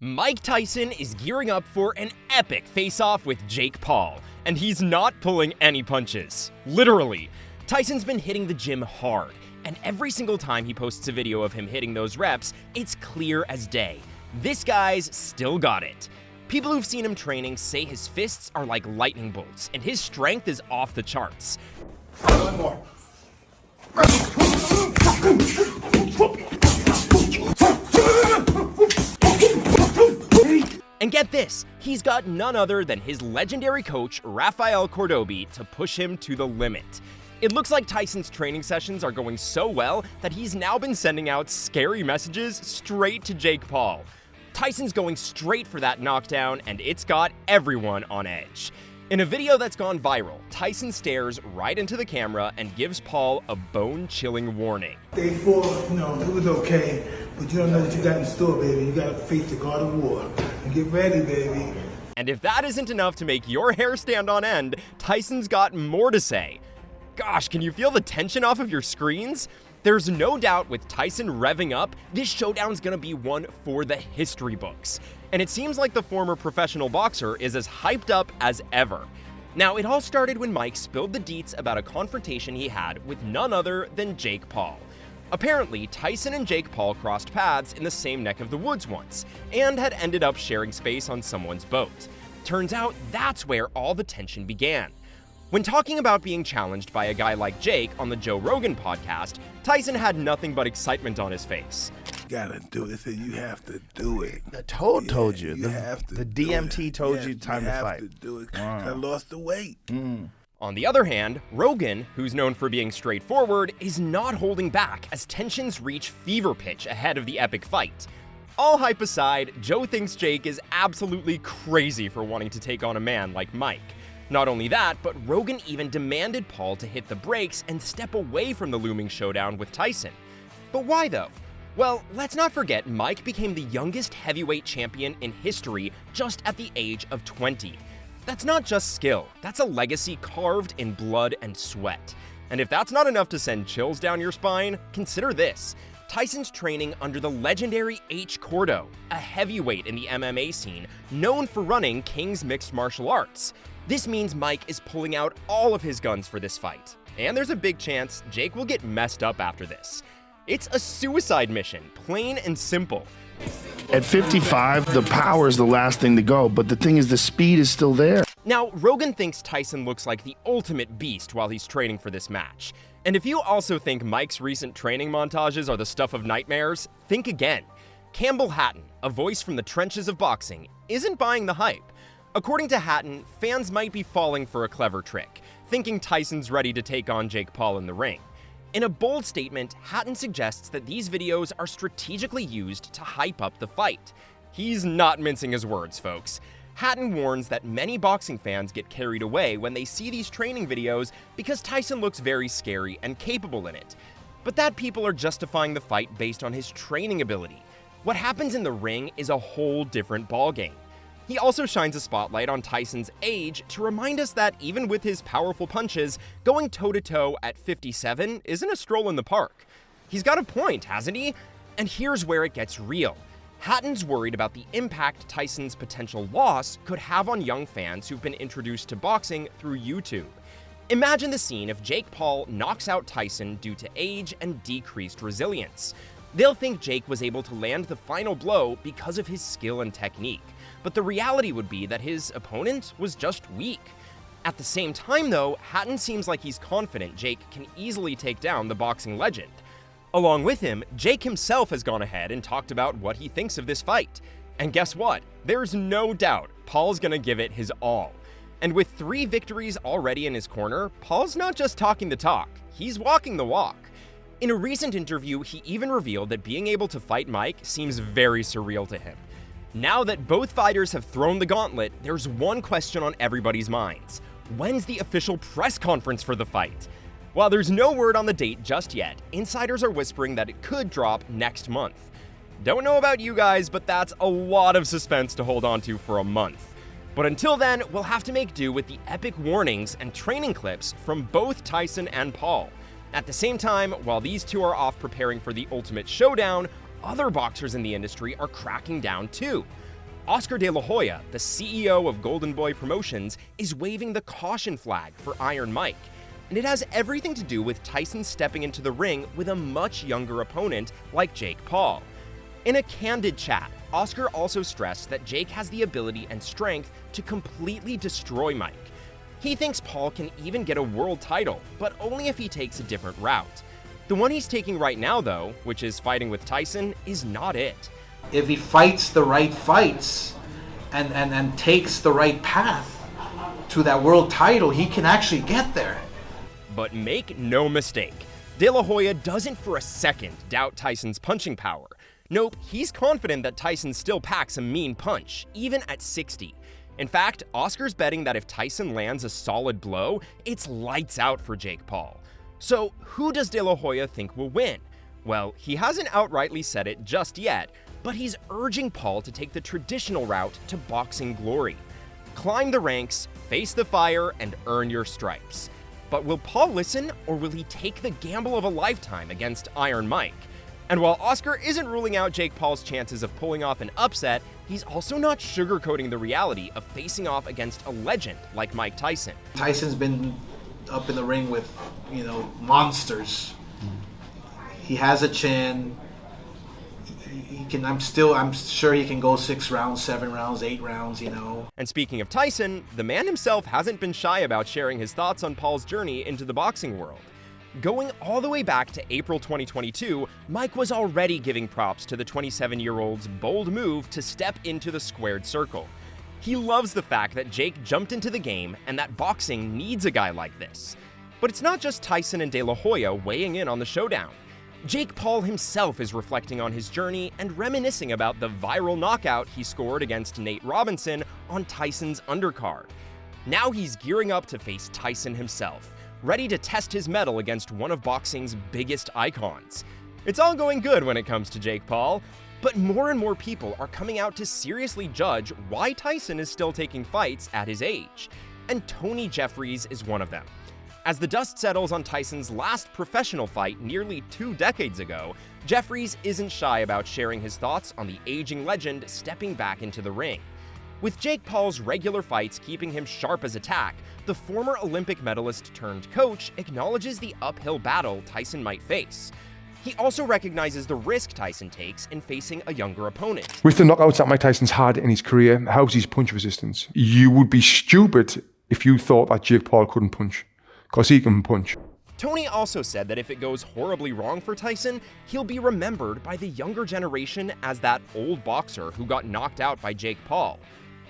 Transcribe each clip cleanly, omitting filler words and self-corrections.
Mike Tyson is gearing up for an epic face-off with Jake Paul, and he's not pulling any punches. Literally. Tyson's been hitting the gym hard, and every single time he posts a video of him hitting those reps, it's clear as day. This guy's still got it. People who've seen him training say his fists are like lightning bolts, and his strength is off the charts. One more. And get this, he's got none other than his legendary coach, Rafael Cordeiro, to push him to the limit. It looks like Tyson's training sessions are going so well that he's now been sending out scary messages straight to Jake Paul. Tyson's going straight for that knockdown, and it's got everyone on edge. In a video that's gone viral, Tyson stares right into the camera and gives Paul a bone-chilling warning. Day 4, it was okay, but you don't know what you got in store, baby. You got to face the God of War. And get ready, baby. And if that isn't enough to make your hair stand on end, Tyson's got more to say. Gosh, can you feel the tension off of your screens? There's no doubt with Tyson revving up, this showdown's gonna be one for the history books. And it seems like the former professional boxer is as hyped up as ever. Now, it all started when Mike spilled the deets about a confrontation he had with none other than Jake Paul. Apparently, Tyson and Jake Paul crossed paths in the same neck of the woods once, and had ended up sharing space on someone's boat. Turns out that's where all the tension began. When talking about being challenged by a guy like Jake on the Joe Rogan podcast, Tyson had nothing but excitement on his face. You gotta do it. They said you have to do it. The told you. You have to the do DMT it. told Yes, you time to fight. You have to do it. Wow. I lost the weight. On the other hand, Rogan, who's known for being straightforward, is not holding back as tensions reach fever pitch ahead of the epic fight. All hype aside, Joe thinks Jake is absolutely crazy for wanting to take on a man like Mike. Not only that, but Rogan even demanded Paul to hit the brakes and step away from the looming showdown with Tyson. But why though? Well, let's not forget Mike became the youngest heavyweight champion in history just at the age of 20. That's not just skill, that's a legacy carved in blood and sweat. And if that's not enough to send chills down your spine, consider this. Tyson's training under the legendary H. Cordeiro, a heavyweight in the MMA scene known for running King's Mixed Martial Arts. This means Mike is pulling out all of his guns for this fight. And there's a big chance Jake will get messed up after this. It's a suicide mission, plain and simple. At 55, the power is the last thing to go, but the thing is the speed is still there. Now, Rogan thinks Tyson looks like the ultimate beast while he's training for this match. And if you also think Mike's recent training montages are the stuff of nightmares, think again. Campbell Hatton, a voice from the trenches of boxing, isn't buying the hype. According to Hatton, fans might be falling for a clever trick, thinking Tyson's ready to take on Jake Paul in the ring. In a bold statement, Hatton suggests that these videos are strategically used to hype up the fight. He's not mincing his words, folks. Hatton warns that many boxing fans get carried away when they see these training videos because Tyson looks very scary and capable in it. But that people are justifying the fight based on his training ability. What happens in the ring is a whole different ballgame. He also shines a spotlight on Tyson's age to remind us that even with his powerful punches, going toe-to-toe at 57 isn't a stroll in the park. He's got a point, hasn't he? And here's where it gets real. Hatton's worried about the impact Tyson's potential loss could have on young fans who've been introduced to boxing through YouTube. Imagine the scene if Jake Paul knocks out Tyson due to age and decreased resilience. They'll think Jake was able to land the final blow because of his skill and technique. But the reality would be that his opponent was just weak. At the same time, though, Hatton seems like he's confident Jake can easily take down the boxing legend. Along with him, Jake himself has gone ahead and talked about what he thinks of this fight. And guess what? There's no doubt Paul's gonna give it his all. And with 3 victories already in his corner, Paul's not just talking the talk, he's walking the walk. In a recent interview, he even revealed that being able to fight Mike seems very surreal to him. Now that both fighters have thrown the gauntlet, there's one question on everybody's minds. When's the official press conference for the fight? While there's no word on the date just yet, insiders are whispering that it could drop next month. Don't know about you guys, but that's a lot of suspense to hold on to for a month. But until then, we'll have to make do with the epic warnings and training clips from both Tyson and Paul. At the same time, while these two are off preparing for the ultimate showdown, other boxers in the industry are cracking down too. Oscar De La Hoya, the CEO of Golden Boy Promotions, is waving the caution flag for Iron Mike. And it has everything to do with Tyson stepping into the ring with a much younger opponent like Jake Paul. In a candid chat, Oscar also stressed that Jake has the ability and strength to completely destroy Mike. He thinks Paul can even get a world title, but only if he takes a different route. The one he's taking right now, though, which is fighting with Tyson, is not it. If he fights the right fights and takes the right path to that world title, he can actually get there. But make no mistake, De La Hoya doesn't for a second doubt Tyson's punching power. Nope, he's confident that Tyson still packs a mean punch, even at 60. In fact, Oscar's betting that if Tyson lands a solid blow, it's lights out for Jake Paul. So who does De La Hoya think will win? Well, he hasn't outrightly said it just yet, but he's urging Paul to take the traditional route to boxing glory. Climb the ranks, face the fire, and earn your stripes. But will Paul listen, or will he take the gamble of a lifetime against Iron Mike? And while Oscar isn't ruling out Jake Paul's chances of pulling off an upset, he's also not sugarcoating the reality of facing off against a legend like Mike Tyson. Tyson's been up in the ring with, monsters. He has a chin. He can. I'm sure he can go 6 rounds, 7 rounds, 8 rounds. And speaking of Tyson, the man himself hasn't been shy about sharing his thoughts on Paul's journey into the boxing world. Going all the way back to April 2022, Mike was already giving props to the 27-year-old's bold move to step into the squared circle. He loves the fact that Jake jumped into the game and that boxing needs a guy like this. But it's not just Tyson and De La Hoya weighing in on the showdown. Jake Paul himself is reflecting on his journey and reminiscing about the viral knockout he scored against Nate Robinson on Tyson's undercard. Now he's gearing up to face Tyson himself, ready to test his mettle against one of boxing's biggest icons. It's all going good when it comes to Jake Paul, but more and more people are coming out to seriously judge why Tyson is still taking fights at his age. And Tony Jeffries is one of them. As the dust settles on Tyson's last professional fight nearly 2 decades ago, Jeffries isn't shy about sharing his thoughts on the aging legend stepping back into the ring. With Jake Paul's regular fights keeping him sharp as a tack, the former Olympic medalist turned coach acknowledges the uphill battle Tyson might face. He also recognizes the risk Tyson takes in facing a younger opponent. With the knockouts that Mike Tyson's had in his career, how's his punch resistance? You would be stupid if you thought that Jake Paul couldn't punch, because he can punch. Tony also said that if it goes horribly wrong for Tyson, he'll be remembered by the younger generation as that old boxer who got knocked out by Jake Paul.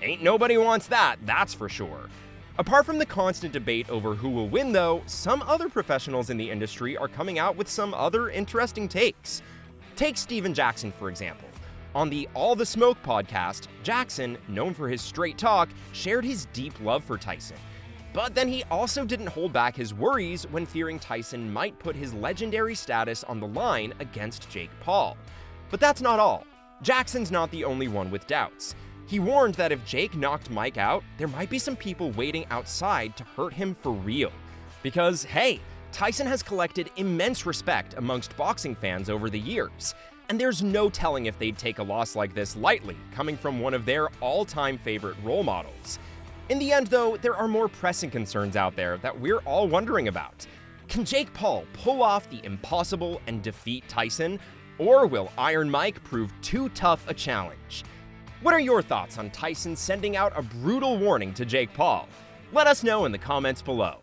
Ain't nobody wants that, that's for sure. Apart from the constant debate over who will win, though, some other professionals in the industry are coming out with some other interesting takes. Take Steven Jackson, for example. On the All the Smoke podcast, Jackson, known for his straight talk, shared his deep love for Tyson. But then he also didn't hold back his worries when fearing Tyson might put his legendary status on the line against Jake Paul. But that's not all. Jackson's not the only one with doubts. He warned that if Jake knocked Mike out, there might be some people waiting outside to hurt him for real. Because, hey, Tyson has collected immense respect amongst boxing fans over the years, and there's no telling if they'd take a loss like this lightly, coming from one of their all-time favorite role models. In the end, though, there are more pressing concerns out there that we're all wondering about. Can Jake Paul pull off the impossible and defeat Tyson, or will Iron Mike prove too tough a challenge? What are your thoughts on Tyson sending out a brutal warning to Jake Paul? Let us know in the comments below.